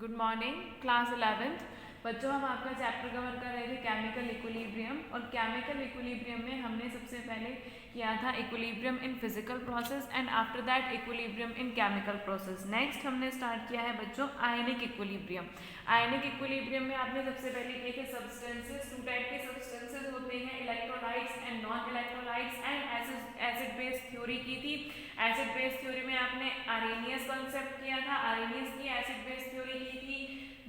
Good morning class 11th बच्चों। हम आपका चैप्टर कवर कर रहे थे केमिकल इक्विलिब्रियम, और केमिकल इक्विलिब्रियम में हमने सबसे पहले किया था equilibrium in physical process and after that equilibrium in chemical process. Next हमने स्टार्ट किया है बच्चों आयनिक इक्विलिब्रियम। आयनिक इक्विलिब्रियम में आपने सबसे पहले देखे सब्सटेंसेस, टू टाइप के सब्सटेंसेस होते हैं, electrolytes and non electrolytes, and acid base theory की थी। एसिड बेस थ्योरी में आपने आरेनियस कॉन्सेप्ट किया था, आरेनियस की एसिड बेस थ्योरी की थी,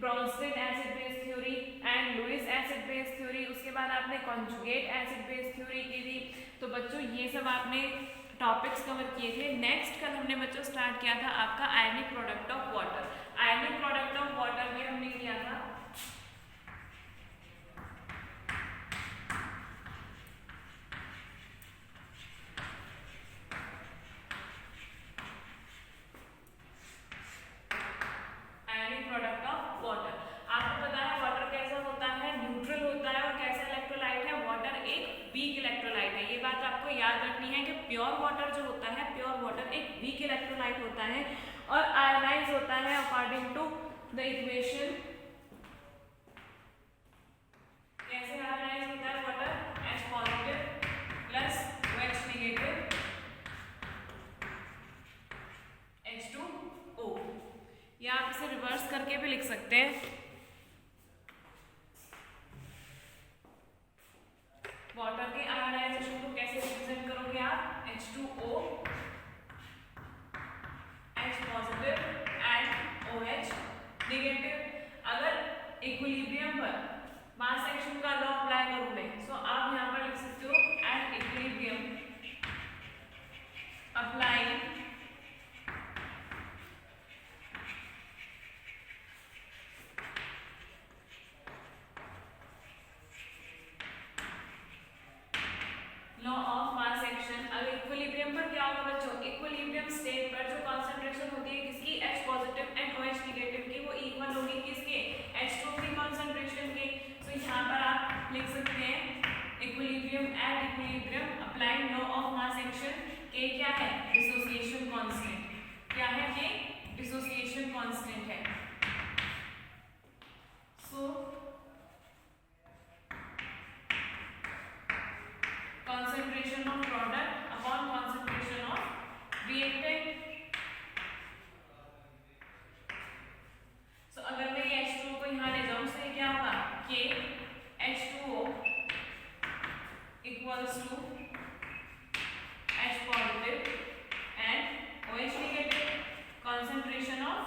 Bronsted acid base theory and Lewis acid base theory. उसके बाद आपने कॉन्जुगेट एसिड बेस थ्योरी की थी। तो बच्चों ये सब आपने टॉपिक्स कवर किए थे। नेक्स्ट कल हमने बच्चों स्टार्ट किया था आपका ionic product of water. Ionic product of water में हमने किया था आयनिक प्रोडक्ट ऑफ वाटर। आपको पता है वाटर कैसा होता है, न्यूट्रल होता है, और कैसा इलेक्ट्रोलाइट है, वाटर एक वीक इलेक्ट्रोलाइट है। ये बात आपको याद रखनी है कि प्योर वाटर जो होता है, प्योर वाटर एक वीक इलेक्ट्रोलाइट होता है और आयनाइज होता है अकॉर्डिंग टू द इक्वेशन। कैसे आयनाइज होता है water? H positive plus OH negative H2O। या आप इसे रिवर्स करके भी लिख सकते हैं। वाटर के आयनाइजेशन को कैसे रिप्रेजेंट करोगे आप? H2O, H positive and OH negative. अगर इक्विलिब्रियम पर मास एक्शन का लॉ अप्लाई करोगे तो आप यहाँ पर लिख सकते हो at equilibrium applying law of mass action. अब इक्विलिब्रियम पर क्या होगा बच्चों? इक्विलिब्रियम स्टेट पर जो कॉन्सेंट्रेशन होती है किसकी? H positive and OH negative की, वो इक्वल होगी किसके? H2 की कॉन्सेंट्रेशन की। तो यहाँ पर आप लिख सकते हैं equilibrium at equilibrium applying law of mass action. के क्या है? Dissociation constant. क्या है के? डिसोसिएशन कांस्टेंट है। सो concentration of product upon concentration of reactant। so अगर मैं ये H2O को यहाँ ले जाऊँ तो ये क्या होगा? K H2O equals to H positive and OH negative। concentration of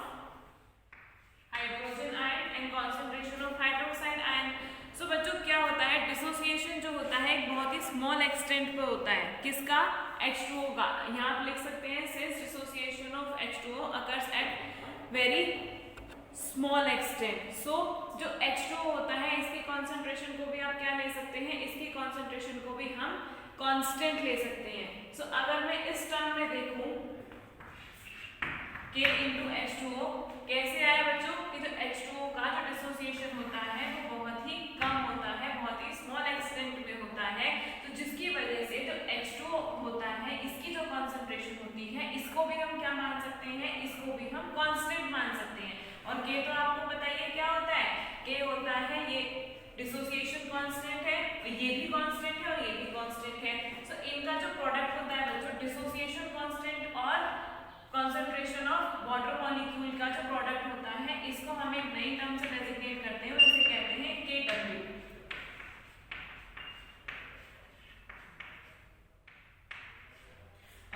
hydrogen ion and concentration of hydroxide ion. So बच्चों क्या होता है, डिसोसिएशन जो होता है एक बहुत ही स्मॉल एक्सटेंट पे होता है। किसका? H2O का। यहाँ आप लिख सकते हैं since dissociation of H2O occurs at very small extent. So जो H2O होता है इसकी कॉन्सेंट्रेशन को भी आप क्या ले सकते हैं? इसकी कॉन्सेंट्रेशन को भी हम कांस्टेंट ले सकते हैं। सो अगर मैं इस टर्म में देखूं K into H2O कैसे आया बच्चों? कि जो H2O का जो डिसोसिएशन होता है वो बहुत ही कम होता है, बहुत ही स्मॉल एक्सटेंट में होता है। तो जिसकी वजह से जो H2O होता है इसकी जो कॉन्सेंट्रेशन होती है इसको भी हम क्या मान सकते हैं? इसको भी हम कांस्टेंट मान सकते हैं। और K तो आपको पता ही है क्या होता है? K होता है ये डिसोसिएशन कांस्टेंट है, ये भी कांस्टेंट है और ये भी कांस्टेंट है। सो इनका जो प्रोडक्ट होता है बच्चों डिसोसिएशन कांस्टेंट और कॉन्सेंट्रेशन ऑफ वाटर मॉलिक्यूल का जो प्रोडक्ट होता है इसको हम एक नई टर्म से डेजिग्नेट करते हैं और इसे कहते हैं KW।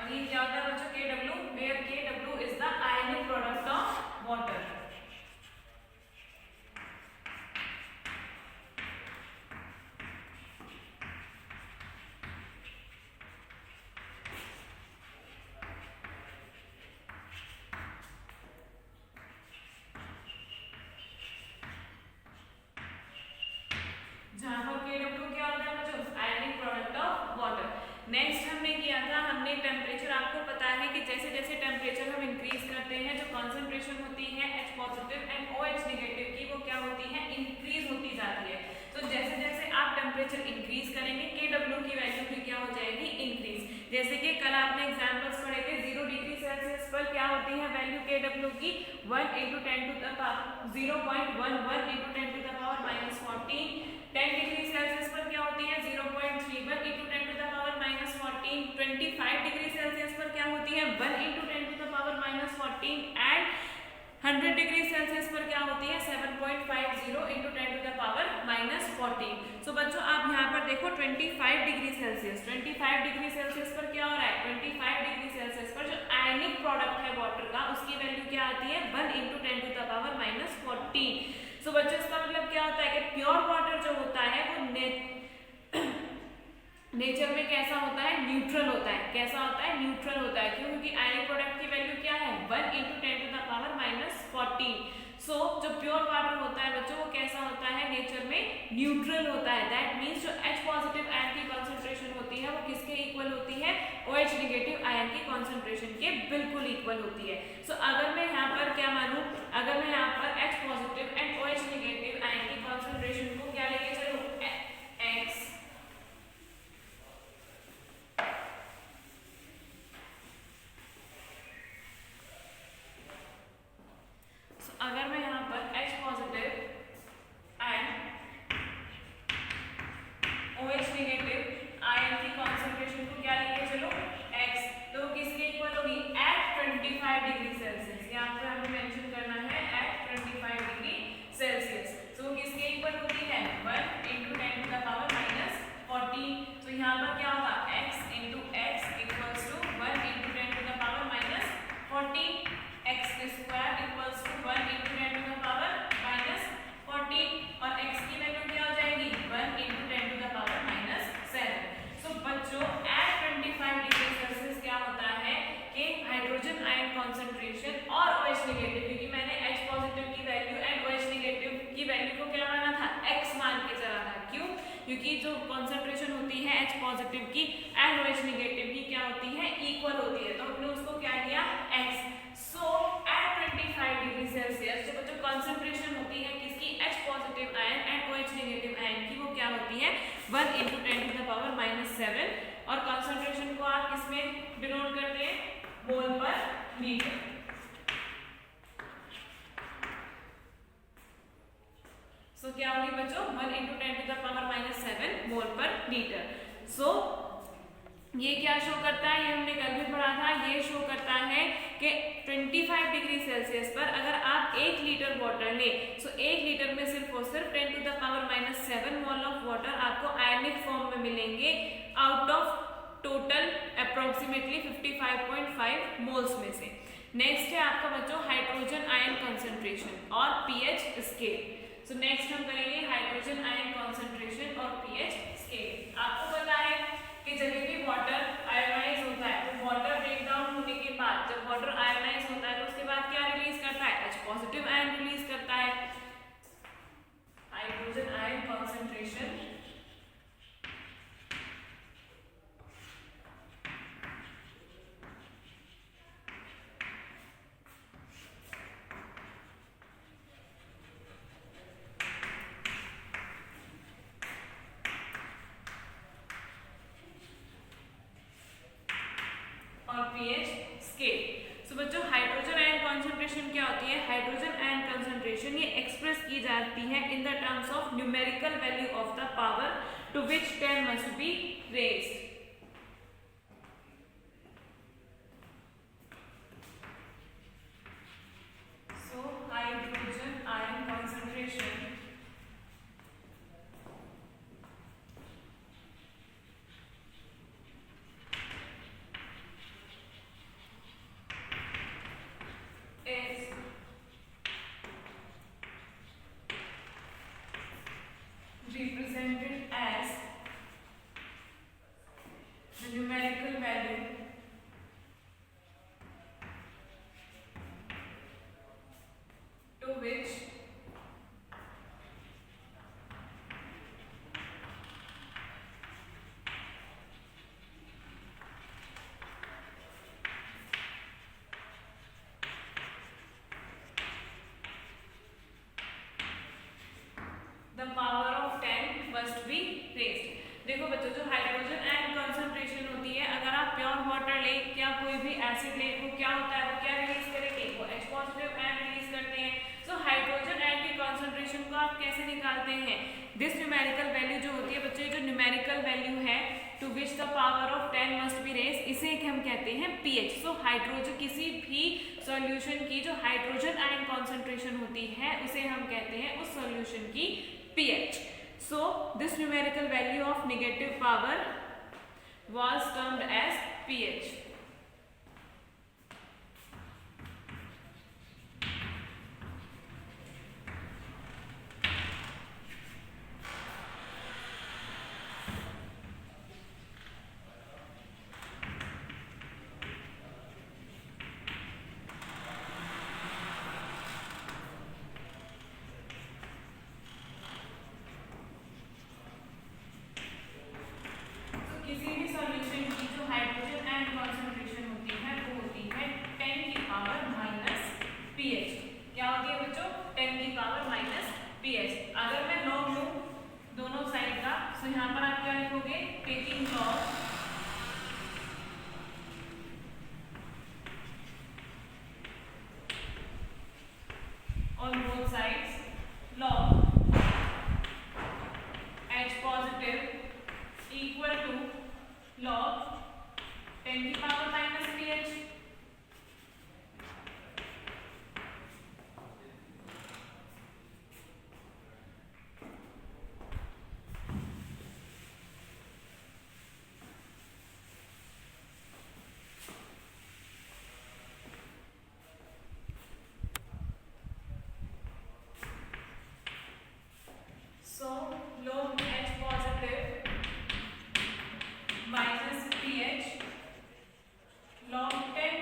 और ये क्या होता है बच्चों? KW, where KW is the ionic product of water। जहां पर KW क्या होता है बच्चों? Ionic product of water. Next हमने किया था, हमने टेम्परेचर, आपको पता है कि जैसे जैसे टेम्परेचर हम इंक्रीज करते हैं जो कॉन्सेंट्रेशन होती है H positive and OH negative की वो क्या होती है? इंक्रीज होती जाती है। तो जैसे जैसे आप टेम्परेचर इंक्रीज करेंगे KW की वैल्यू भी क्या हो जाएगी? इंक्रीज। जैसे कि कल आपने एग्जांपल्स पढ़े थे 0 डिग्री सेल्सियस पर क्या होती है वैल्यू KW की? 1 × 10⁻⁴ 0.11 into 10 to the power minus 14। 10 degree Celsius पर क्या होती है 0.31 into 10 to the power minus 14। 25 degree Celsius पर क्या होती है 1 into 10 to the power minus 14 and 100 degree Celsius पर क्या होती है 7.50 into 10 to the power minus 14। So बच्चों आप यहाँ पर देखो 25 डिग्री सेल्सियस, 25 डिग्री सेल्सियस पर क्या हो रहा है 25 डिग्री सेल्सियस पर जो आयनिक प्रोडक्ट है वाटर का उसकी वैल्यू क्या आती है 1 into 10 to the power minus 14। So बच्चों इसका मतलब क्या होता है कि प्योर वाटर जो होता है वो नेचर में कैसा होता है न्यूट्रल होता है। कैसा होता है न्यूट्रल होता है। क्यों? क्योंकि आयनिक प्रोडक्ट की वैल्यू क्या है 1 into 10 to the power minus 14। So जो प्योर वाटर होता है बच्चों वो कैसा होता है नेचर में न्यूट्रल होता है। दैट मीन्स जो H पॉजिटिव आयन की कॉन्सेंट्रेशन होती है वो किसके इक्वल होती है OH नेगेटिव आयन की कॉन्सेंट्रेशन के बिल्कुल इक्वल होती है। सो अगर मैं यहाँ पर क्या मानूं, अगर मैं यहाँ पर H positive and OH negative ion की कॉन्सेंट्रेशन को क्या लेके चलूं X, अगर मैं यहाँ पर H positive and OH negative ion की कॉन्सेंट्रेशन को क्या लेके चलो X, तो किसके इक्वल होगी एट 25 डिग्री सेल्सियस। यहाँ पर हमें मेंशन करना है एट 25 डिग्री सेल्सियस। तो किसके इक्वल होती है 1 into 10 to the power minus 14। तो यहाँ पर क्या होगा X into X equals to 1 into 10 to the power minus 14। X square equals to 1 into 10 to the power minus 14 और X की वैल्यू क्या हो जाएगी 1 into 10 to the power minus 7। So बच्चों एट 25 डिग्री सेल्सियस क्या होता है कि हाइड्रोजन आयन कॉन्सेंट्रेशन और OH नेगेटिव, क्योंकि मैंने H पॉजिटिव की वैल्यू एंड OH नेगेटिव की वैल्यू को क्या माना था X मान के चला था। क्यों? क्योंकि जो कॉन्सेंट्रेशन होती है H पॉजिटिव की एंड OH नेगेटिव की क्या होती है इक्वल होती है, तो हमने उसको क्या लिया X। So at 25 degree Celsius जो कॉन्सेंट्रेशन होती है किसकी H positive ion and OH negative ion की वो क्या होती है 1 into 10 to the power minus 7 और कॉन्सेंट्रेशन को आप किसमें डिनोट करते हैं मोल पर लीटर। सो क्या होगी बच्चों 1 into 10 to the power minus 7 mole पर लीटर। सो ये क्या शो करता है, ये हमने कल भी पढ़ा था, ये शो करता है कि 25 डिग्री सेल्सियस पर अगर आप 1 लीटर वाटर लें तो 1 लीटर में सिर्फ और सिर्फ 10 to the power minus 7 mole of water आपको आयनिक फॉर्म में मिलेंगे out of total approximately 55.5 moles में से। नेक्स्ट है आपका बच्चों हाइड्रोजन आयन कॉन्सेंट्रेशन और पीएच स्केल। सो नेक्स्ट हम करेंगे हाइड्रोजन आयन कॉन्सेंट्रेशन और पीएच स्केल। आपको पता है कि जब भी वाटर आयोनाइज होता है तो वाटर ब्रेक डाउन होने के बाद जब वाटर आयोनाइज होता है तो उसके बाद क्या रिलीज करता है H पॉजिटिव आयन रिलीज करता है। हाइड्रोजन आयन कॉन्सेंट्रेशन और पीएच स्केल। सो बच्चों हाइड्रोजन आयन कॉन्सेंट्रेशन क्या होती है, हाइड्रोजन आयन कॉन्सेंट्रेशन ये एक्सप्रेस की जाती है in the terms of numerical value of the power to which 10 must be raised. So hydrogen ion concentration represented as the numerical value to which the power of 10 must be raised। देखो बच्चों जो hydrogen ion concentration होती है अगर आप pure water ले या कोई भी एसिड ले वो क्या होता है वो क्या रिलीज करेंगे वो H पॉजिटिव आयन रिलीज करते हैं। So hydrogen ion numerical value है to which the power of 10 must be raise, इसे हम कहते हैं pH। सो हाइड्रोजन, किसी भी सॉल्यूशन की जो हाइड्रोजन आयन कॉन्सेंट्रेशन होती है उसे हम कहते हैं उस सॉल्यूशन की pH। So this numerical value of negative power was termed as pH। किसी भी सॉल्यूशन की जो हाइड्रोजन आयन कॉन्सेंट्रेशन होती है वो होती है 10 की पावर माइनस pH। क्या होती है बच्चों? 10 की पावर माइनस pH। अगर मैं लॉग लूं दोनों साइड का, तो यहाँ पर आप क्या लिखोगे? Taking log on both sides, log H positive equal to log 10 की power minus pH। So log H positive minus pH log 10,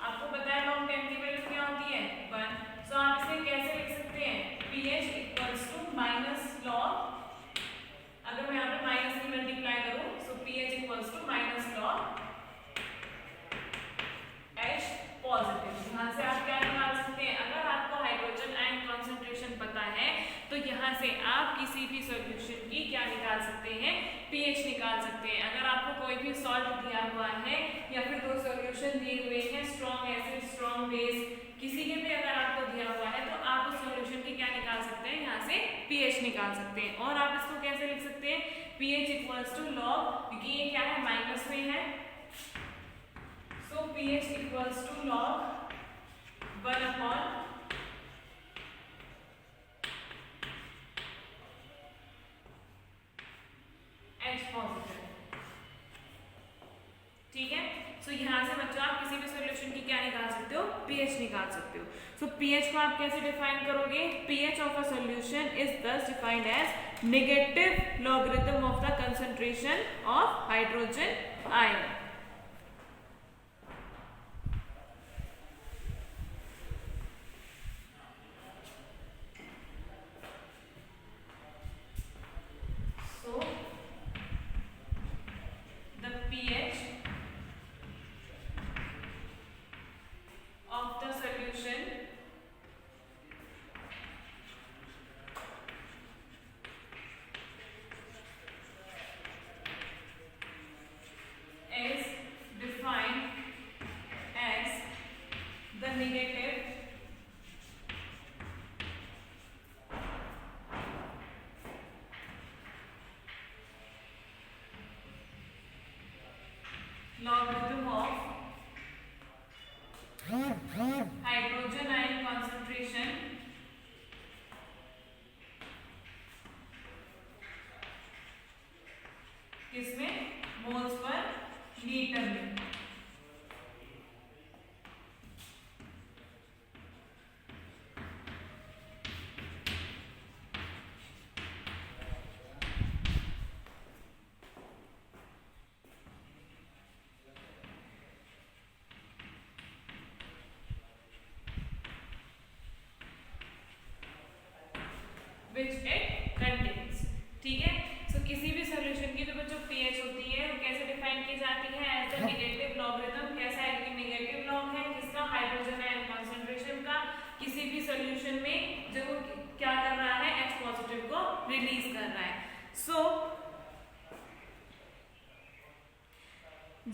आपको पता है log 10 की वैल्यू क्या होती है? 1। सो आप इसे कैसे लिख सकते हैं? pH equals to minus log, अगर मैं यहाँ पे माइनस की मल्टीप्लाई करूँ so pH equals to minus log H positive. यहाँ से आप क्या निकाल सकते हैं? अगर आपको हाइड्रोजन आयन कॉन्सेंट्रेशन पता है तो यहाँ से आप किसी भी सॉल्यूशन की क्या निकाल सकते हैं? pH निकाल सकते हैं। अगर आपको कोई भी सॉल्ट दिया हुआ है या फिर दो सॉल्यूशन दिए हुए हैं, स्ट्रॉन्ग एसिड, स्ट्रॉन्ग बेस, किसी के भी अगर आपको दिया हुआ है तो आप उस सॉल्यूशन की क्या निकाल सकते हैं? यहाँ से pH निकाल सकते हैं। और आप इसको कैसे लिख सकते हैं? pH इक्वल्स टू लॉग, क्योंकि ये क्या है? माइनस में है, so pH equals to log 1 upon H positive. ठीक है, सो यहाँ से बच्चों आप किसी भी सॉल्यूशन की क्या निकाल सकते हो? pH निकाल सकते हो। सो pH को आप कैसे डिफाइन करोगे? pH of a solution is this defined as negative logarithm of the concentration of hydrogen ion. So the pH of the solution is defined as the negative logarithm of hydrogen ion concentration किसमें? Moles per litre में। which it contains। ठीक है, सो किसी भी solution की जो बच्चों pH होती है वो कैसे डिफाइन की जाती है? As a negative logarithm. कैसा है कि नेगेटिव लॉग है किसका? हाइड्रोजन आयन कॉन्सेंट्रेशन का, किसी भी सॉल्यूशन में जो क्या कर रहा है? H पॉजिटिव को रिलीज कर रहा है। सो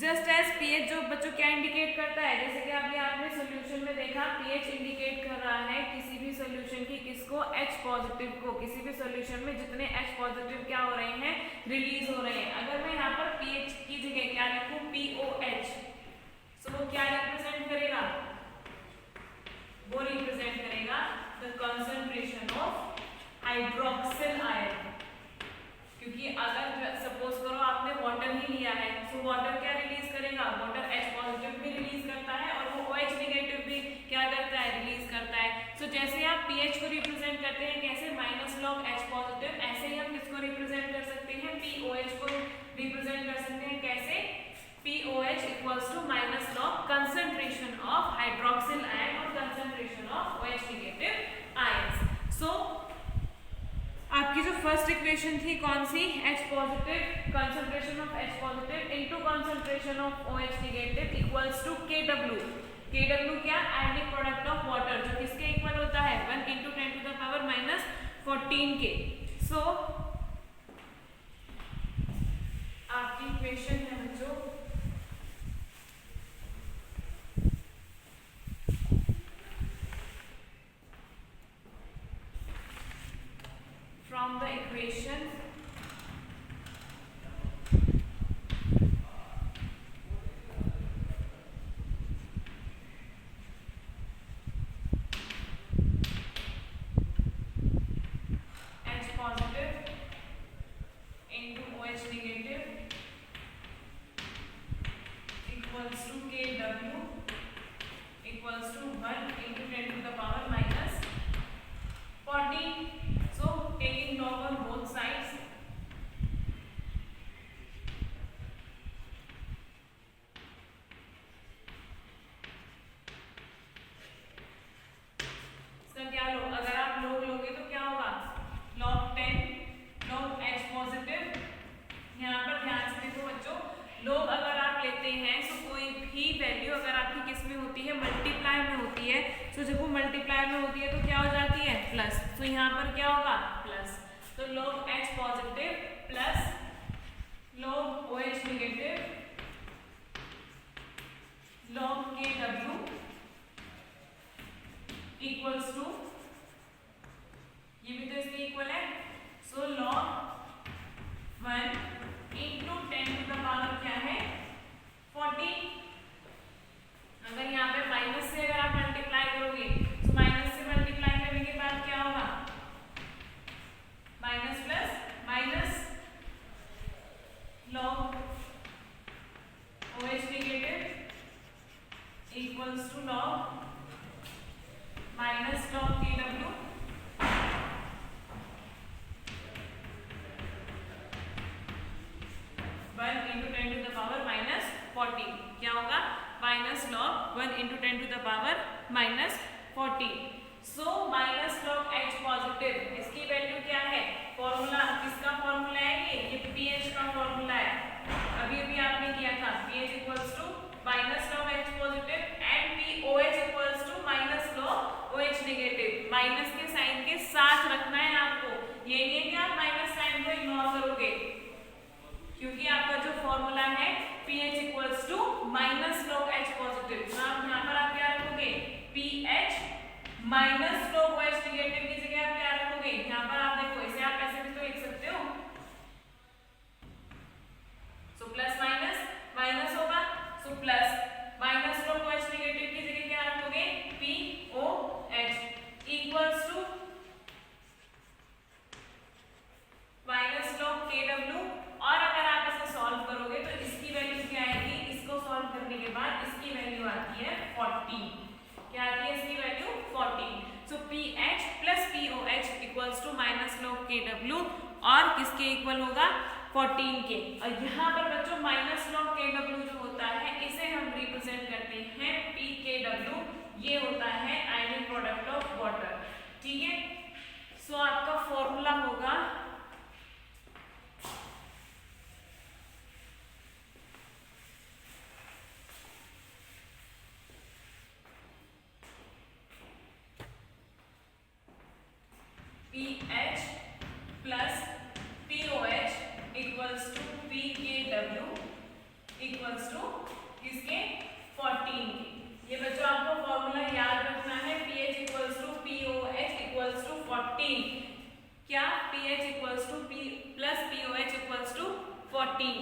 जस्ट एज pH जो बच्चों क्या इंडिकेट करता है? जैसे कि अभी आपने सॉल्यूशन में देखा pH इंडिकेट कर रहा है किसी भी सॉल्यूशन की किसको? H पॉजिटिव पॉजिटिव को, किसी भी सॉल्यूशन में जितने H पॉजिटिव क्या हो रहे हैं, रिलीज हो रहे हैं। अगर मैं यहाँ पर pH की जगह क्या लिखूं, POH, तो वो क्या रिप्रेजेंट करेगा, वो रिप्रेजेंट करेगा the concentration of hydroxyl ion. क्योंकि अगर सपोज करो आपने वाटर ही लिया है, तो वाटर क्या रिलीज करेगा, वाटर H पॉजिटिव भी रिलीज करता है और वो OH नेगेटिव भी क्या करता है, रिलीज करता है। तो जैसे आप pH को रिप्रेजेंट करते हैं कैसे, माइनस लॉग H पॉजिटिव, ऐसे ही हम किसको रिप्रेजेंट कर सकते हैं, POH को रिप्रेजेंट कर सकते हैं कैसे, POH equals to minus log concentration of hydroxyl ion और concentration of OH negative ions. So आपकी जो फर्स्ट इक्वेशन थी कौन सी, H positive, concentration of H positive into concentration of OH negative equals to KW। KW क्या, ionic product of water, जो किसके equal होता है, 1 × 10⁻⁻14 के। सो आपकी इक्वेशन है बच्चों from the equation H positive into OH negative equals to KW equals to 1 × 10⁻⁻14. So taking log on both sides, इसका क्या लो, अगर आप log लोगे तो क्या होगा, log 10 log H पॉजिटिव। यहाँ पर ध्यान से देखो बच्चों, log अगर आप लेते हैं तो कोई भी वैल्यू अगर आपकी किस में होती है, मल्टीप्लाई में होती है। तो जब वो मल्टीप्लाई में होती है तो क्या हो जाती है, प्लस। तो यहाँ पर क्या होगा, प्लस। तो log H positive plus log OH negative log KW equals to, ये भी तो इसके इक्वल है, सो log 1 × 10⁻⁻ क्या है, 14। अगर यहाँ पे माइनस से अगर आप मल्टीप्लाई करोगे तो माइनस से मल्टीप्लाई करने के बाद क्या होगा, minus plus minus log OH negative equals to log minus log KW -14। क्या होगा, माइनस log 1 × 10⁻⁻14। So minus log H positive, इसकी वैल्यू क्या है, फॉर्मूला किसका फॉर्मूला है, ये pH का फॉर्मूला है, अभी अभी आपने किया था, pH equals to minus log H positive and POH equals to minus log OH negative. Minus के साइन के साथ रखना है आपको, ये नहीं है कि आप माइनस साइन को इग्नोर करोगे, क्योंकि आपका जो फॉर्मूला है pH equals to minus log H positive. तो आप यहाँ पर आप क्या रखोगे, pH minus log OH negative की जगह आप क्या रखोगे, यहाँ पर आप देखो, इसे आप ऐसे भी तो लिख सकते हो, सो प्लस माइनस माइनस होगा, so plus minus log OH negative की जगह क्या रखोगे, POH equals to minus log KW। और अगर आप इसे सॉल्व करोगे तो इसकी वैल्यू क्या आएगी, इसको सॉल्व करने के बाद इसकी वैल्यू आती है 14। क्या आती है इसकी value, 14। So pH plus POH equals to minus log KW और किसके इक्वल होगा, 14 के। और यहाँ पर बच्चों माइनस log KW जो होता है इसे हम रिप्रेजेंट करते हैं PKW, ये होता है आयनिक प्रोडक्ट ऑफ वाटर। ठीक है, सो आपका फॉर्मूला होगा pH plus POH equals to PKW equals to किसके, 14 के। ये बच्चों आपको फॉर्मूला याद रखना है, pH equals to POH equals to 14। क्या pH equals to P plus POH equals to 14।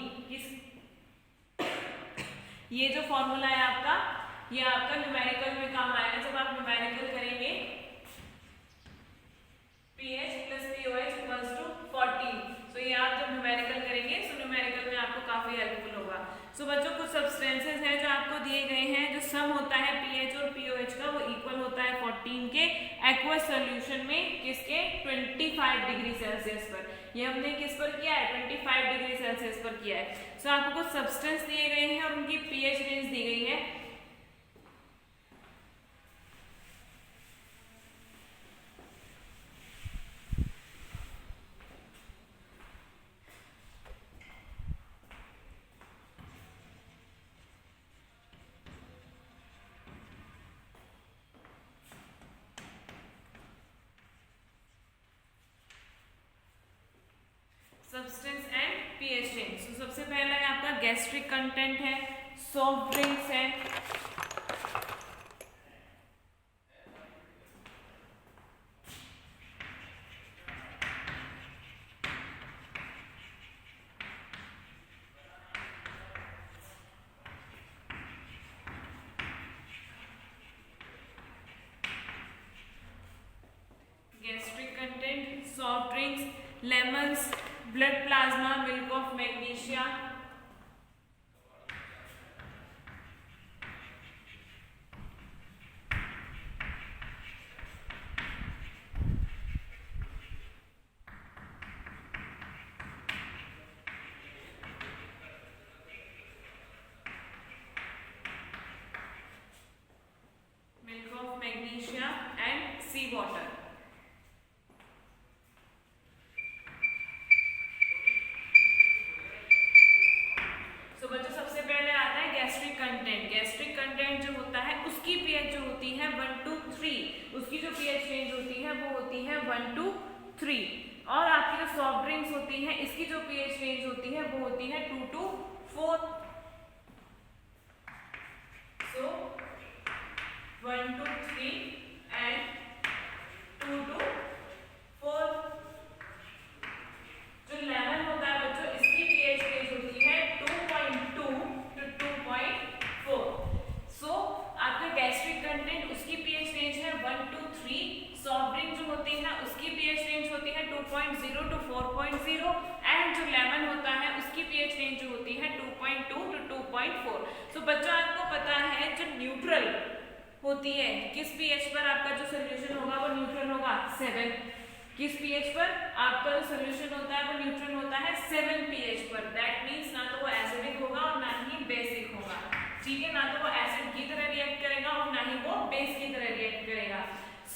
ये जो फॉर्मूला है आपका, ये आपका न्यूमेरिकल में काम आएगा जब आप न्यूमेरिकल करेंगे। pH plus POH equals to 14। So ये आप जब न्यूमेरिकल करेंगे सो न्यूमेरिकल में आपको काफी हेल्पफुल होगा। सो बच्चों कुछ सब्सटेंसेस हैं जो आपको दिए गए हैं, जो सम होता है pH और POH का वो इक्वल होता है 14 के एक्वस सॉल्यूशन में, किसके 25 डिग्री सेल्सियस पर। ये हमने किस पर किया है 25 डिग्री सेल्सियस पर किया है। सो आपको कुछ सब्सटेंस दिए गए हैं और उनकी pH रेंज दी गई है। Substance and pH range. तो सबसे पहला है आपका गैस्ट्रिक कंटेंट है, सॉफ्ट ड्रिंक्स है, gastric content, soft drinks, lemons, blood plasma, milk of magnesia, milk of magnesia and sea water. तो बच्चों सबसे पहले आता है गैस्ट्रिक कंटेंट। गैस्ट्रिक कंटेंट जो होता है उसकी pH जो होती है 1 to 3, उसकी जो pH रेंज होती है वो होती है 1 to 3। और आपकी जो सॉफ्ट ड्रिंक्स होती है इसकी जो pH रेंज होती है वो होती है 2 to 4। So 1 to 3 and 2 to 4। जो लेमन होता है बच्चों इसकी pH रेंज होती है 2.2 to 2.4। सो आपका गैस्ट्रिक कंटेंट उसकी pH रेंज है 1 to 3। सॉफ्ट ड्रिंक जो होती है उसकी pH रेंज होती है 2.0 to 4.0 एंड जो लेमन होता है उसकी pH रेंज जो होती है 2.2 to 2.4। सो बच्चों आपको पता है जो न्यूट्रल होती है किस pH पर आपका जो सोल्यूशन होगा वो न्यूट्रल होगा 7। किस pH पर आपका जो सोल्यूशन होता है वो न्यूट्रल होता है 7 pH पर। दैट मींस ना तो वो एसिडिक होगा और ना ही बेसिक होगा, ठीक है। ना तो वो एसिड की तरह रिएक्ट करेगा और ना ही वो बेस की तरह रिएक्ट करेगा।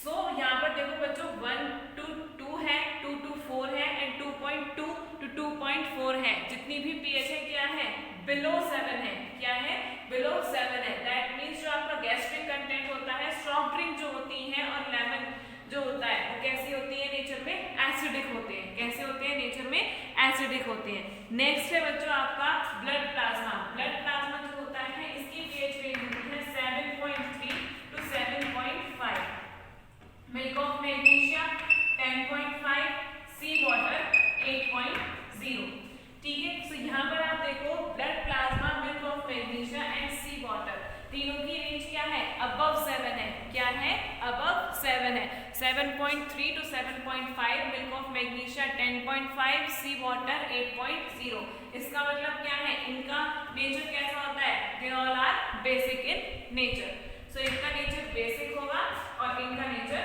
सो यहाँ पर देखो बच्चों 1 to 2 है, 2 to 4 है एंड 2.2 to 2.4 है। जितनी भी pH है क्या है बिलो 7 है। क्या है बिलो 7 है। दैट मींस जो आपका गैस्ट्रिक कंटेंट होता है, सॉफ्ट ड्रिंक जो होती है और लेमन जो होता है वो कैसी होती है नेचर में एसिडिक होते हैं। कैसे होते हैं नेचर में एसिडिक होते हैं। नेक्स्ट है बच्चों आपका ब्लड प्लाज्मा। ब्लड प्लाज्मा जो होता है इसकी pH रेंज होती है 7.3 to 7.5। Milk of magnesia 10.5, sea water 8.0, ठीक है। सो यहाँ पर आप देखो blood plasma, milk of magnesia and sea water तीनों की रेंज क्या है अबव 7 है। क्या है अबव 7 है। 7.3 to 7.5, milk of magnesia 10.5, sea water 8.0। इसका मतलब क्या है इनका नेचर कैसा होता है, they all are basic in nature. So इनका नेचर बेसिक होगा और इनका नेचर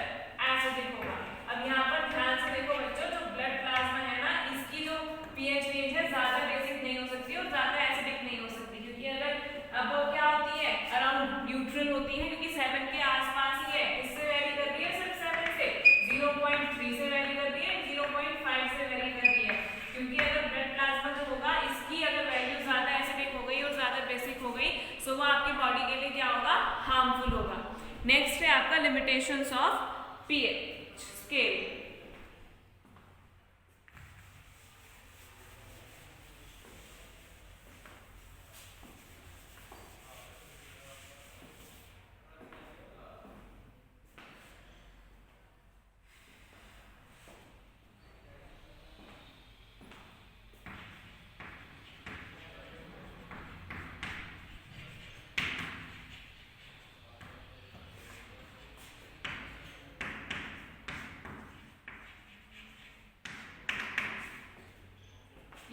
एसिडिक होगा। अब यहाँ पर ध्यान से देखो बच्चों जो ब्लड प्लाज्मा है ना इसकी जो pH रेंज है ज्यादा बेसिक नहीं हो सकती और ज्यादा एसिडिक नहीं हो सकती, क्योंकि अगर अब वो क्या होती है अराउंड न्यूट्रल होती है, क्योंकि 7 के आसपास ही है। इससे वेरी कर रही है सिर्फ 7 से, 0.3 से वेरी कर रही है, 0.5 से वेरी कर रही है। क्योंकि अगर ब्लड प्लाज्मा जो होगा इसकी अगर वैल्यू ज्यादा एसिडिक हो गई और ज्यादा बेसिक हो गई सो वो आपकी बॉडी के लिए क्या होगा हार्मफुल होगा। नेक्स्ट है आपका limitations of pH scale.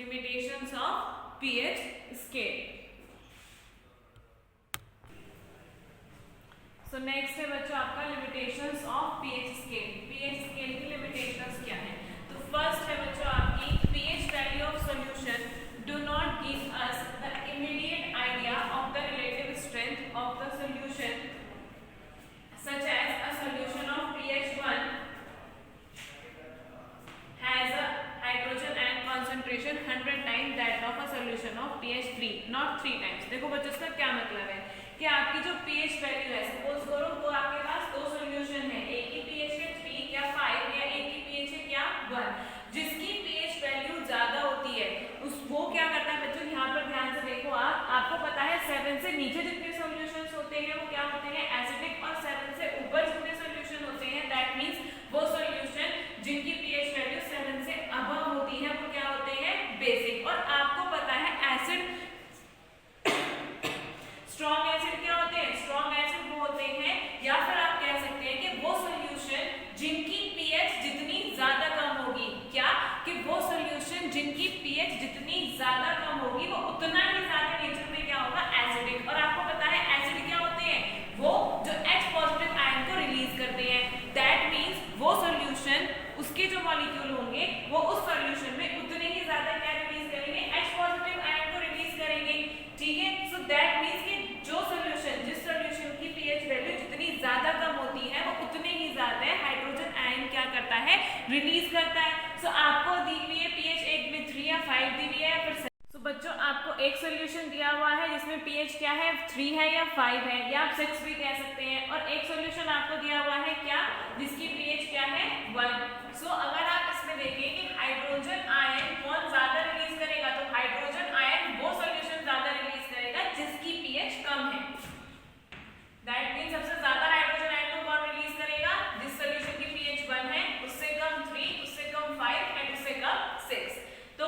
Limitations of pH scale. So next है बच्चों आपका limitations of pH scale. PH scale की लिमिटेशंस क्या है? तो फर्स्ट है बच्चों आपकी pH value of solution do not give us the immediate idea of the relative strength of the solution such as a solution of pH 1 has a hydrogen ion concentration 100 times that of a solution of pH 3, not 3 times। देखो बच्चों इसका क्या मतलब है कि आपकी जो pH value है, सपोज करो तो आपके पास दो सॉल्यूशन है, एक की pH है 3 या 5 या एक की pH है क्या 1। जिसकी pH वैल्यू ज्यादा होती है उस वो क्या करता है बच्चों, यहाँ पर ध्यान से देखो आपको पता है 7 से नीचे जितने सॉल्यूशंस होते हैं वो क्या होते हैं एसिडिक, और 7 से ऊपर जितने सॉल्यूशन होते हैं दैट मींस वो सॉल्यूशन जिनकी pH वैल्यू 7 से अबव होती है वो क्या होते हैं बेसिक। और आपको पता है एसिड स्ट्रॉन्ग एसिड क्या होते हैं, स्ट्रॉन्ग एसिड वो होते हैं, या फिर आप कह सकते हैं कि वो सॉल्यूशन जिनकी pH जितनी ज्यादा कम होगी, क्या कि वो सॉल्यूशन जिनकी pH जितनी ज्यादा कम होगी वो उतना ही ज्यादा नेचर में क्या होगा एसिडिक। और आपको पता है एसिड क्या होते हैं, वो जो H पॉजिटिव आयन को रिलीज करते हैं, दैट मींस वो सॉल्यूशन उसके जो मॉलिक्यूल होंगे वो उस सॉल्यूशन में उतने ही ज्यादा क्या रिलीज करेंगे, H पॉजिटिव आयन को रिलीज करेंगे। ठीक है, सो दैट मींस कि जो सॉल्यूशन जिस सॉल्यूशन की pH वैल्यू जितनी ज्यादा कम होती है वो उतने ही ज्यादा हाइड्रोजन आयन क्या करता है रिलीज करता है। सो आपको दी हुई है pH 1 में 3 या 5 दी हुई है, फिर बच्चों आपको एक सॉल्यूशन दिया हुआ है जिसमें pH क्या है 3 है या 5 है या आप 6 भी कह सकते हैं, और एक सॉल्यूशन आपको दिया हुआ है क्या जिसकी pH क्या है 1। सो अगर आप इसमें देखें कि हाइड्रोजन आयन कौन ज्यादा रिलीज करेगा, तो हाइड्रोजन आयन वो सॉल्यूशन ज्यादा रिलीज करेगा जिसकी pH कम है। दैट मींस सबसे ज्यादा हाइड्रोजन आयन को कौन रिलीज करेगा, जिस सॉल्यूशन की pH 1 है, उससे कम 3, उससे कम 5 एंड उससे कम 6। तो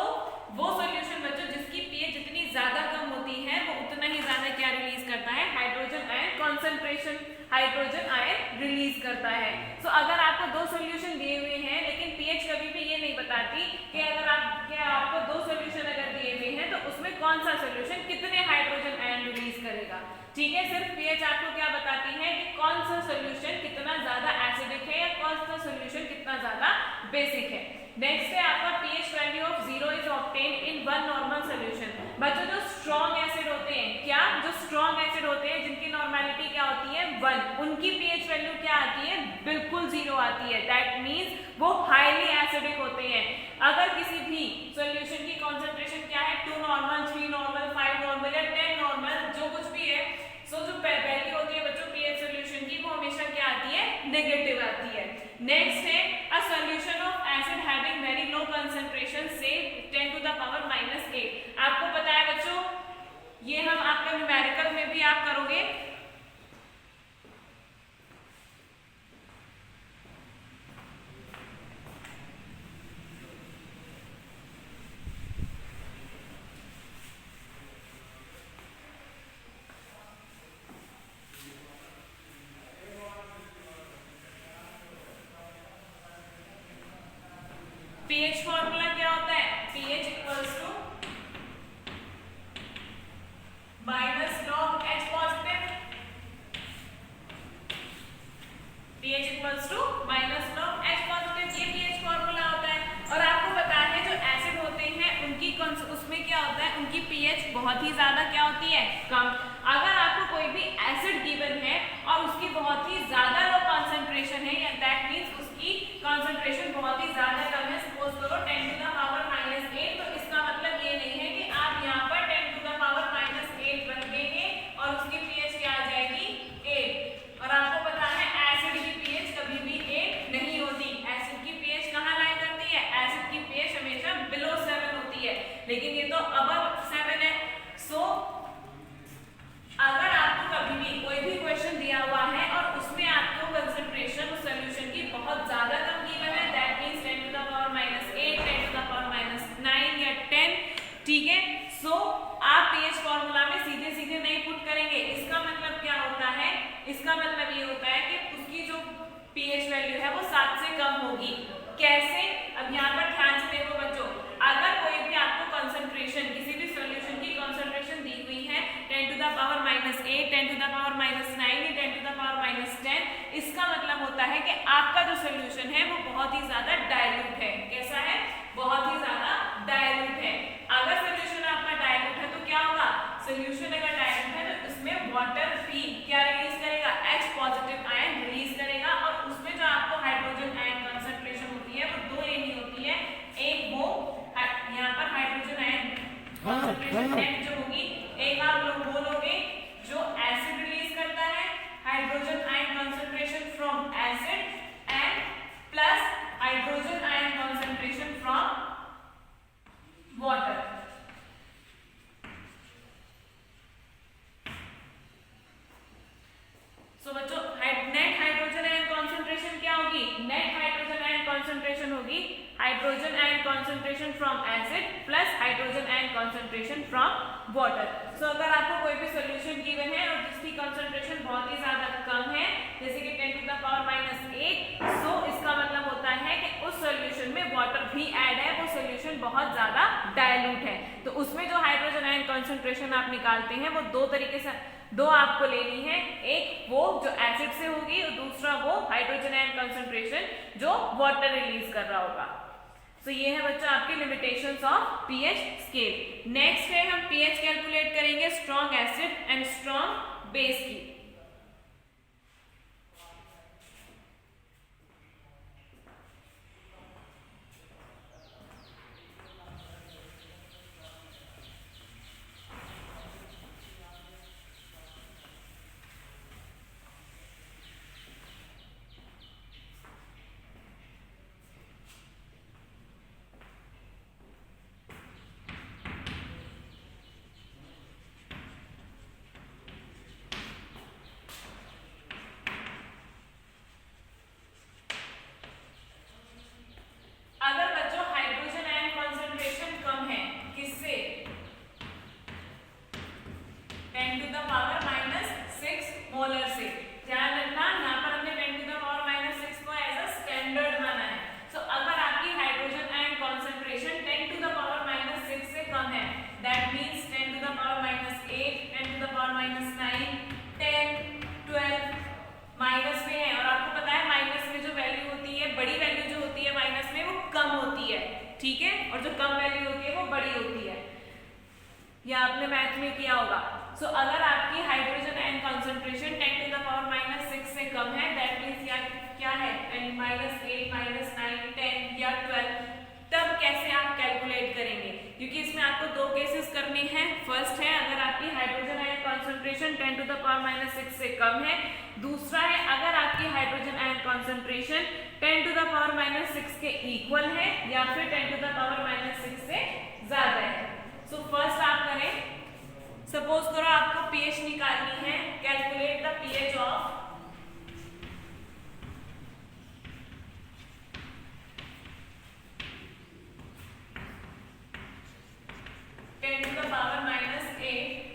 वो सॉल्यूशन बच्चों जिसकी pH जितनी ज्यादा कम होती है वो उतना ही ज्यादा क्या रिलीज करता है, hydrogen ion concentration hydrogen ion release करता है। सो अगर आपको दो सॉल्यूशन दिए हुए हैं लेकिन pH कभी भी ये नहीं बताती कि अगर आपको दो सॉल्यूशन अगर दिए हुए हैं तो उसमें कौन सा सॉल्यूशन कितने हाइड्रोजन आयन रिलीज करेगा। ठीक है, सिर्फ pH आपको क्या बताती है कि कौन सा सॉल्यूशन कितना ज्यादा एसिडिक है या कौन सा सॉल्यूशन कितना ज्यादा बेसिक है। नेक्स्ट है आपका pH value of 0 is obtained in one normal solution. बच्चों जो स्ट्रॉन्ग एसिड होते हैं, क्या जो स्ट्रॉन्ग एसिड होते हैं जिनकी नॉर्मेलिटी क्या होती है 1, उनकी pH वैल्यू क्या आती है बिल्कुल 0 आती है। दैट मींस वो हाईली एसिडिक होते हैं। अगर किसी भी सॉल्यूशन की कॉन्सेंट्रेशन क्या है 2 नॉर्मल 3 नॉर्मल 5 नॉर्मल या 10 नॉर्मल जो कुछ भी है, सो जो वैल्यू होती है बच्चों pH सॉल्यूशन की वो हमेशा क्या आती है नेगेटिव आती है। नेक्स्ट है a solution of acid having very low concentration से 10 टू द पावर -8। आपको पता है बच्चों ये हम आपके न्यूमेरिकल में भी आप करोगे, pH फॉर्मूला क्या होता है, pH equals to minus log H positive, pH equals to minus log H positive, ये pH फॉर्मूला होता है। और आपको पता है जो एसिड होते हैं उनकी उसमें क्या होता है उनकी pH बहुत ही ज्यादा क्या होती है कम। अगर आपको कोई भी एसिड गिवन है और उसकी बहुत ही ज्यादा लो कॉन्सेंट्रेशन है, दैट मींस उसकी कॉन्सेंट्रेशन बहुत ही ज्यादा कम है, सपोज करो 10 टू द पावर -8, तो इसका मतलब ये नहीं है कि आप यहाँ पर 10 टू द पावर -8 रख देंगे और उसकी pH क्या आ जाएगी 8। और आपको पता है एसिड की pH कभी भी 8 नहीं होती। एसिड की pH कहाँ लाई करती है, एसिड की pH हमेशा बिलो 7 होती है, लेकिन ये तो अबव 7 है। सो अगर आपको कभी भी कोई भी क्वेश्चन दिया हुआ है और उसमें आपको कंसंट्रेशन उस सॉल्यूशन की बहुत ज्यादा कम गिवन है, that means 10 to the power -8, 10 to the power -9 या 10, ठीक है। सो आप pH फॉर्मूला में सीधे सीधे नहीं पुट करेंगे। इसका मतलब क्या होता है, इसका मतलब ये होता है कि उसकी जो pH वैल्यू है वो 7 से कम होगी। कैसे, अब यहाँ पर ध्यान से देखो बच्चों, अगर कोई भी आपको 10 टू द पावर -9 या 10 टू द पावर -10, इसका मतलब होता है कि आपका जो सोल्यूशन है वो बहुत ही ज्यादा डाइल्यूट है। कैसा है? बहुत ही ज्यादा डाइल्यूट है। अगर सोल्यूशन आपका डाइल्यूट है तो क्या होगा? सोल्यूशन अगर डाइल्यूट है तो उसमें वाटर भी क्या रिलीज करेगा? H पॉजिटिव आयन रिलीज करेगा, और उसमें जो आपको हाइड्रोजन आयन कंसंट्रेशन होती है वो दो लेनी होती है। एक वो यहाँ पर हाइड्रोजन आयन कंसंट्रेशन नेट जो होगी, एक आप लोग बोलोगे जो एसिड रिलीज करता है, hydrogen ion concentration from acid and plus hydrogen ion concentration from water. So बच्चों नेट हाइड्रोजन आयन कंसंट्रेशन क्या होगी? नेट हाइड्रोजन आयन कंसंट्रेशन होगी hydrogen ion concentration from acid plus hydrogen ion concentration from water. So अगर आपको कोई भी solution given है और जिसकी कंसंट्रेशन बहुत ही ज्यादा कम है, जैसे कि 10 टू द पावर -8, सो इसका मतलब होता है कि उस सॉल्यूशन में वाटर भी ऐड है, वो सॉल्यूशन बहुत ज्यादा डाइल्यूट है। तो उसमें जो हाइड्रोजन आयन कंसंट्रेशन आप निकालते हैं वो दो तरीके से, दो आपको लेनी है। एक वो जो एसिड से होगी और दूसरा वो हाइड्रोजन आयन कंसंट्रेशन जो वाटर रिलीज कर रहा होगा। तो ये है बच्चों आपके limitations of pH scale. Next है हम पीएच कैलकुलेट करेंगे strong acid and strong base की। अगर बच्चों हाइड्रोजन आयन कंसंट्रेशन कम है, किससे? 10 टू द पावर -6 मोलर से। ध्यान रखना यहाँ पर हमने 10 टू द पावर -6 को एज अ स्टैंडर्ड माना है। सो अगर आपकी hydrogen ion concentration 10 to the power -6 से कम है, that means 10 to the power -8, 10 to the power -9, 10, 12 minus में है, और आपको पता है माइनस में जो वैल्यू होती है, बड़ी वैल्यू जो होती है माइनस में, वो कम होती है, ठीक है, और जो कम वैल्यू होती है वो बड़ी होती है। यह आपने मैथ में किया होगा। सो अगर आपकी hydrogen ion concentration 10 to the power -6 से कम है, दैट मींस क्या है? -8, -9, 10 या 12। तब कैसे आप कैलकुलेट करेंगे? क्योंकि इसमें आपको दो केसेस करने हैं। फर्स्ट है अगर आपकी hydrogen ion concentration 10 to the power -6 से कम है। दूसरा है अगर आपकी hydrogen ion concentration 10 to the power -6 के इक्वल है या फिर 10 टू द पावर -6 से ज्यादा है। सो फर्स्ट आप करें, सपोज करो आपको पीएच निकालनी है, calculate the pH of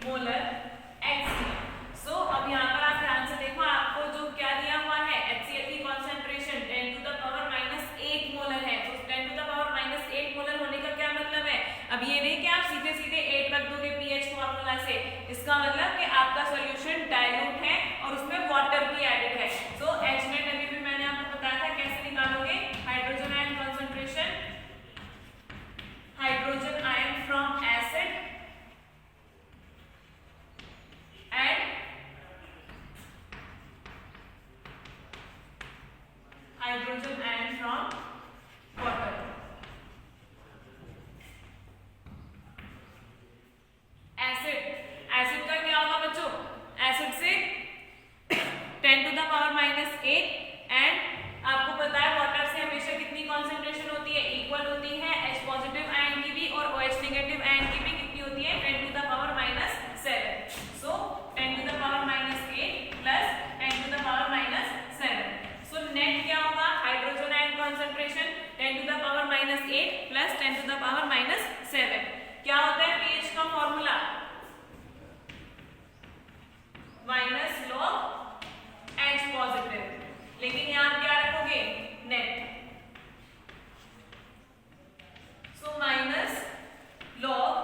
molar HCl। सो अब यहाँ पर आप ध्यान से देखो, आपको जो क्या दिया हुआ है, HCl की concentration 10 to the power -8 molar है। तो 10 टू द पावर -8 मोलर होने का क्या मतलब है? अब ये नहीं कि आप सीधे सीधे 8 रख दोगे पीएच फॉर्मूला से, इसका मतलब कि आपका सॉल्यूशन डाइल्यूट है और उसमें वाटर भी एडेड है। सो H नेट अभी भी मैंने आपको बताया था कैसे निकालोगे। Hydrogen ion concentration, hydrogen ion from acid and hydrogen ion from water। Acid का क्या होगा बच्चों? एसिड से 10 टू द पावर -8 एंड आपको पता है वाटर से हमेशा कितनी कॉन्सेंट्रेशन होती है? इक्वल होती है। H पॉजिटिव आयन की भी और OH नेगेटिव आयन की भी कितनी होती है? 10 to the power -7। So 10 to the power -8 plus 10 to the power -7। So net क्या होगा? Hydrogen ion concentration 10 to the power -8 plus 10 to the power -7। क्या होता है पीएच का फॉर्मूला? -log H पॉजिटिव, लेकिन यहाँ क्या रखोगे? Net. So -log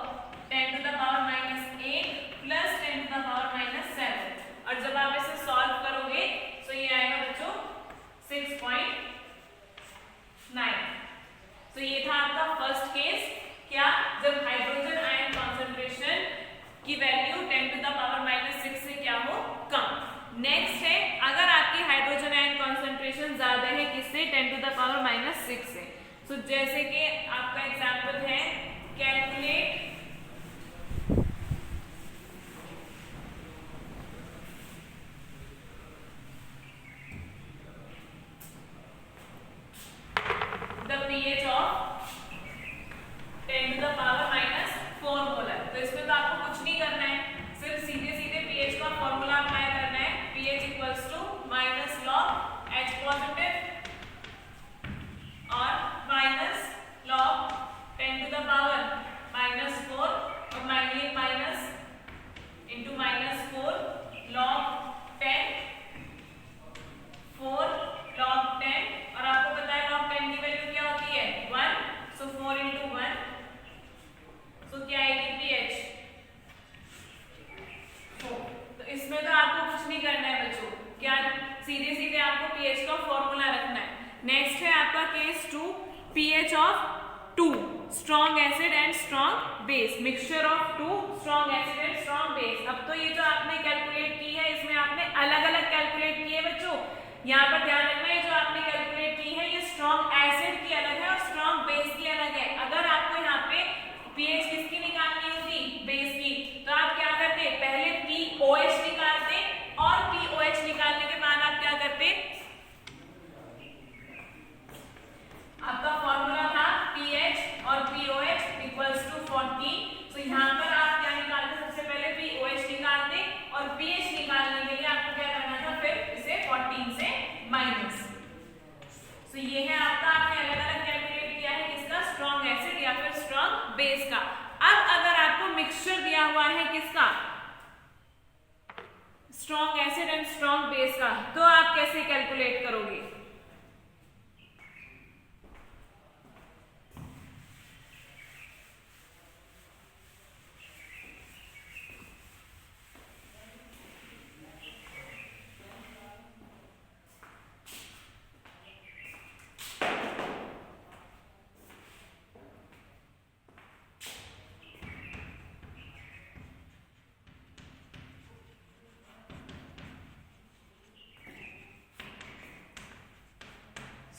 10 to the power -8 plus 10 to the power -7। तो ये था आपका फर्स्ट केस, क्या, जब हाइड्रोजन आयन कॉन्सेंट्रेशन की वैल्यू 10 टू द पावर -6 से क्या हो, कम। नेक्स्ट है, अगर आपकी हाइड्रोजन आयन कॉन्सेंट्रेशन ज्यादा है किससे, 10 टू द पावर -6 से। सो जैसे कि आपका एग्जांपल है, calculate the pH of 10 to the power -4 molar. तो इसमें तो आपको कुछ नहीं करना है, सिर्फ सीधे सीधे pH का फॉर्मूला अप्लाई करना है, pH equals to minus log H positive और minus log 10 to the power -4 और माइनस इंटू -4 लॉग 10 4 log 10 और आपको पता है log 10 की वैल्यू क्या होती है, 1। सो 4 इंटू 1, सो क्या आएगी pH 4। तो इसमें तो आपको कुछ नहीं करना है बच्चों, क्या, सीधे सीधे आपको pH का फॉर्मूला रखना है। नेक्स्ट है आपका case 2, pH of 2 strong acid and strong base, mixture of 2 strong acid and strong base. अब तो ये जो आपने कैलकुलेट की है, इसमें आपने अलग अलग कैलकुलेट की है बच्चों, यहाँ पर ध्यान रखना है, जो आपने कैलकुलेट की है ये स्ट्रॉन्ग एसिड की अलग है और स्ट्रॉन्ग बेस की अलग है। अगर आपको यहाँ पे pH किसकी निकालनी होती, बेस की, तो आप क्या करते, पहले POH निकालते और POH निकालने के बाद आप क्या करते, आपका फॉर्मूला था pH और POH इक्वल्स टू 14। तो यहाँ पर आप क्या निकालते, सबसे पहले POH निकालते और pH निकालने के लिए आपको क्या करना था, फिर इसे 14 से माइनस। तो ये है आपका, आपने अलग अलग कैलकुलेट किया है किसका, स्ट्रॉन्ग एसिड या फिर स्ट्रॉन्ग बेस का। अब अगर आपको मिक्सचर दिया हुआ है किसका, strong acid and strong base का, तो आप कैसे कैलकुलेट करोगे,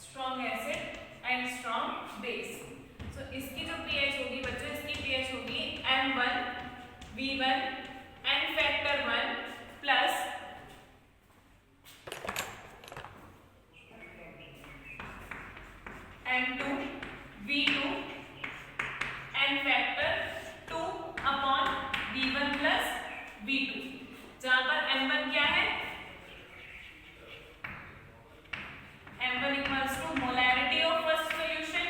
strong acid and strong base. So इसकी जो pH होगी बच्चों, इसकी pH होगी M1V1 N factor 1 plus M2V2 N factor 2 upon V1 plus V2, जहां पर M1 क्या है, M1 equals to molarity of first solution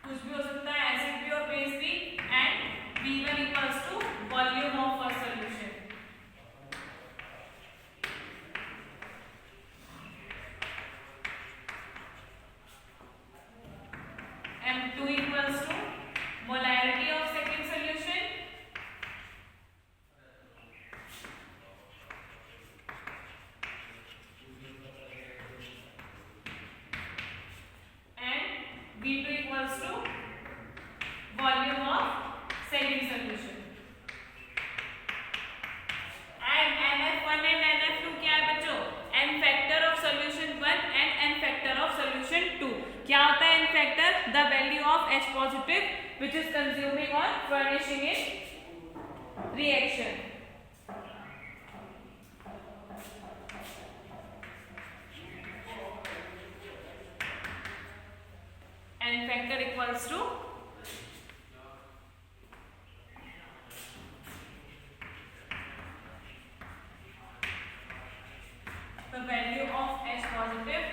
कुछ भी हो सकता है, एसिड भी और बेस भी, and V1 equals to volume of first solution। M2 equals to molarity of second solution and V2 equals to volume of second solution। and NF1 and NF2 क्या है बच्चों, n factor of solution 1 and n factor of solution 2। क्या होता है n factor, the value of H positive which is consuming or furnishing in reaction। n factor equals to the value of H positive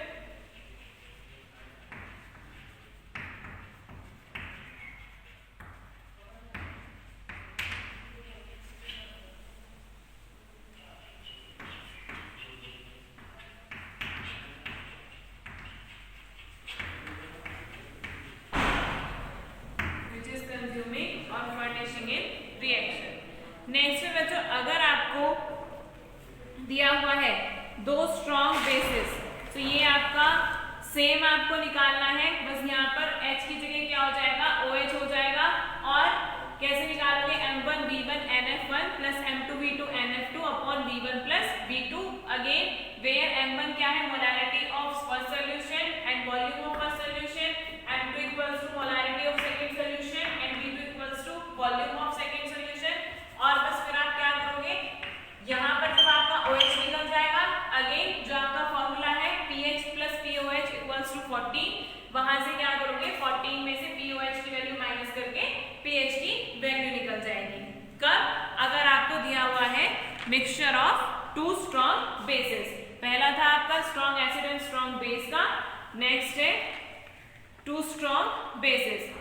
which is consuming or furnishing in reaction। Next में बच्चों, अगर आपको दिया हुआ है 2 strong bases, तो ये आपका सेम आपको निकालना है, बस यहाँ पर H की जगह क्या हो जाएगा, OH हो जाएगा। और कैसे निकालोगे, M1V1 NF1 plus M2V2 NF2 upon V1 plus V2, again where M1 क्या है, molarity of first solution and volume of first solution, M2 equals to molarity of second solution and V2 equals to volume of second solution. और बस फिर आप क्या करोगे, यहाँ पर जब आपका OH निकल जाएगा, अगेन जो आपका फॉर्मूला है pH plus POH equals to 14, वहां से क्या करोगे 14 में से POH की वैल्यू माइनस करके pH की वैल्यू निकल जाएगी। कब, अगर आपको दिया हुआ है मिक्सचर ऑफ 2 स्ट्रॉन्ग बेसिस, पहला था आपका strong acid and strong base का, नेक्स्ट है 2 स्ट्रॉन्ग बेसिस।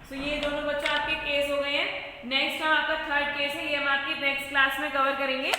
तो ये दोनों बच्चों आपके केस हो गए हैं। नेक्स्ट हम आपका थर्ड केस है, ये हम आपकी नेक्स्ट क्लास में कवर करेंगे।